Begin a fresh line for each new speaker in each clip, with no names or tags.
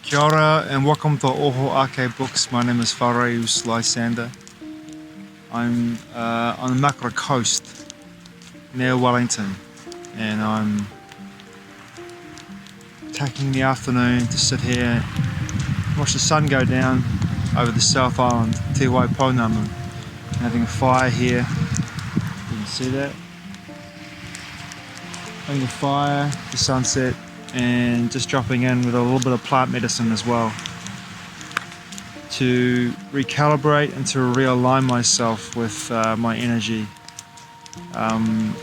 Kia ora and welcome to Oho Ake Books. My name is Whareus Lysander. I'm on the Makara coast near Wellington, and I'm taking the afternoon to sit here and watch the sun go down over the South Island, Te Waipounamu. Having a fire here, you can see that. Having a fire, the sunset, and just dropping in with a little bit of plant medicine as well to recalibrate and to realign myself with my energy and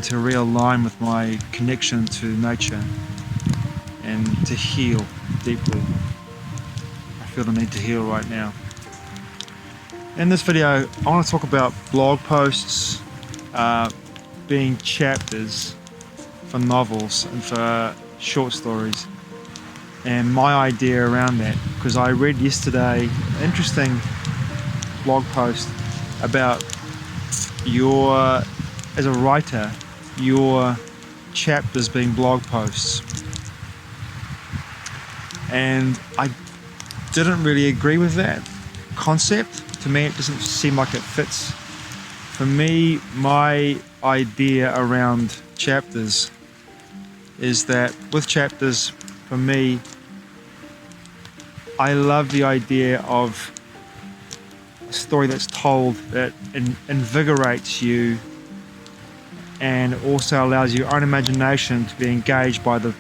to realign with my connection to nature and to heal deeply. I feel the need to heal right now. In this video I want to talk about blog posts being chapters for novels and for short stories, and my idea around that, because I read yesterday an interesting blog post about as a writer, your chapters being blog posts, and I didn't really agree with that concept. To me it doesn't seem like it fits. For me, my idea around chapters is that with chapters, for me, I love the idea of a story that's told that invigorates you and also allows your own imagination to be engaged by the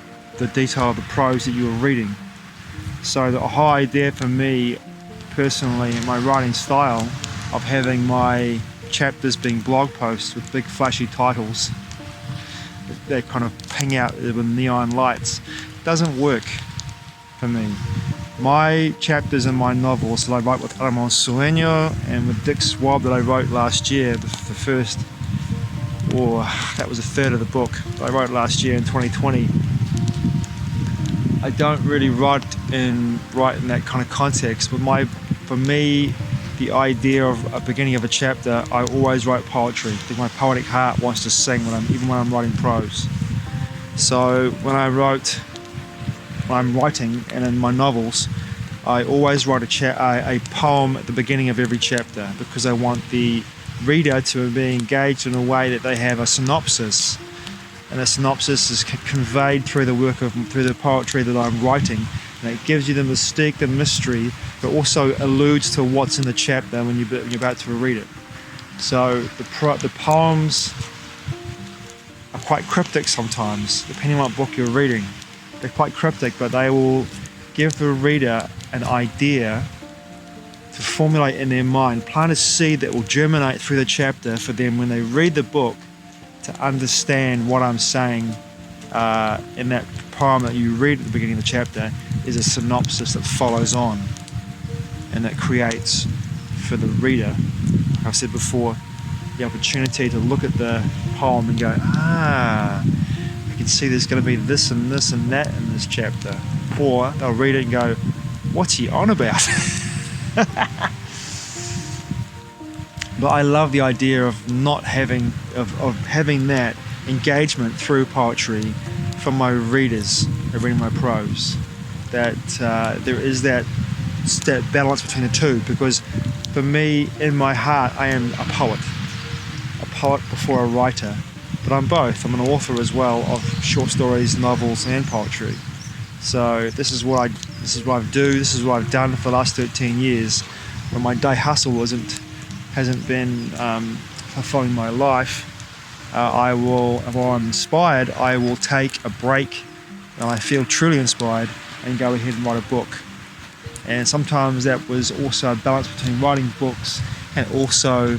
detail of the prose that you are reading. So the whole idea for me personally in my writing style of having my chapters being blog posts with big flashy titles that kind of ping out with neon lights doesn't work for me. My chapters in my novels that I write with Aramon Sueño and with Dick Swab that I wrote last year, the first, or that was a third of the book that I wrote last year in 2020. I don't really write in that kind of context, but for me, the idea of a beginning of a chapter, I always write poetry because my poetic heart wants to sing even when I'm writing prose. So when I'm writing and in my novels, I always write a poem at the beginning of every chapter because I want the reader to be engaged in a way that they have a synopsis, and a synopsis is conveyed through the poetry that I'm writing. And it gives you the mystique, the mystery, but also alludes to what's in the chapter when you're about to read it. So the poems are quite cryptic sometimes, depending on what book you're reading. They're quite cryptic, but they will give the reader an idea to formulate in their mind, plant a seed that will germinate through the chapter for them when they read the book to understand what I'm saying in that poem that you read at the beginning of the chapter is a synopsis that follows on and that creates for the reader, like I've said before, the opportunity to look at the poem and go, I can see there's going to be this and this and that in this chapter. Or they'll read it and go, what's he on about? But I love the idea of not having that engagement through poetry from my readers reading my prose. That there is that balance between the two, because for me, in my heart, I am a poet before a writer, but I'm both. I'm an author as well of short stories, novels, and poetry. So this is what I do. This is what I've done for the last 13 years. When my day hustle hasn't been fulfilling my life, if I'm inspired, I will take a break and I feel truly inspired and go ahead and write a book. And sometimes that was also a balance between writing books and also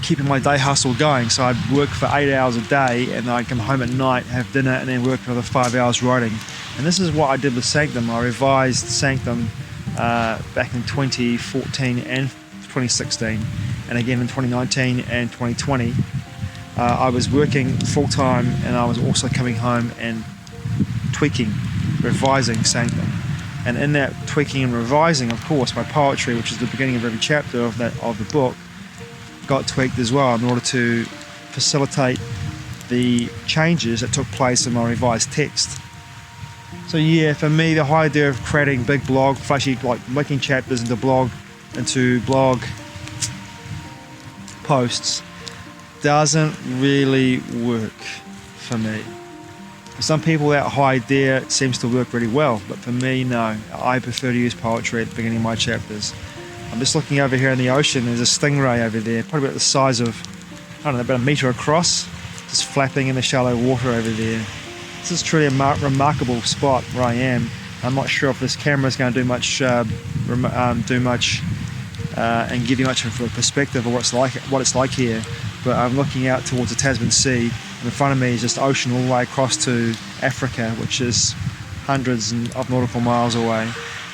keeping my day hustle going. So I'd work for 8 hours a day and I'd come home at night, have dinner, and then work another 5 hours writing. And this is what I did with Sanctum. I revised Sanctum back in 2014 and 2016, and again in 2019 and 2020. I was working full-time and I was also coming home and tweaking, revising Sanctum. And in that tweaking and revising, of course, my poetry, which is the beginning of every chapter of the book, got tweaked as well in order to facilitate the changes that took place in my revised text. So yeah, for me, the whole idea of creating big blog, flashy, like making chapters into blog posts doesn't really work for me. For some people, that whole idea seems to work really well, but for me, no. I prefer to use poetry at the beginning of my chapters. I'm just looking over here in the ocean. There's a stingray over there, probably about the size of, I don't know, about a metre across, just flapping in the shallow water over there. This is truly a remarkable spot where I am. I'm not sure if this camera is going to do much, and give you much of a perspective of what it's like here. But I'm looking out towards the Tasman Sea, and in front of me is just ocean all the way across to Africa, which is hundreds of nautical miles away.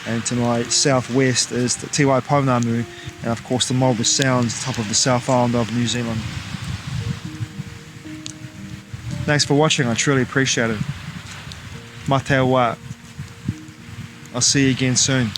And to my southwest is the Tiwai Pounamu, and of course the Mulgus Sounds, top of the South Island of New Zealand. Thanks for watching, I truly appreciate it. Mā te wā. I'll see you again soon.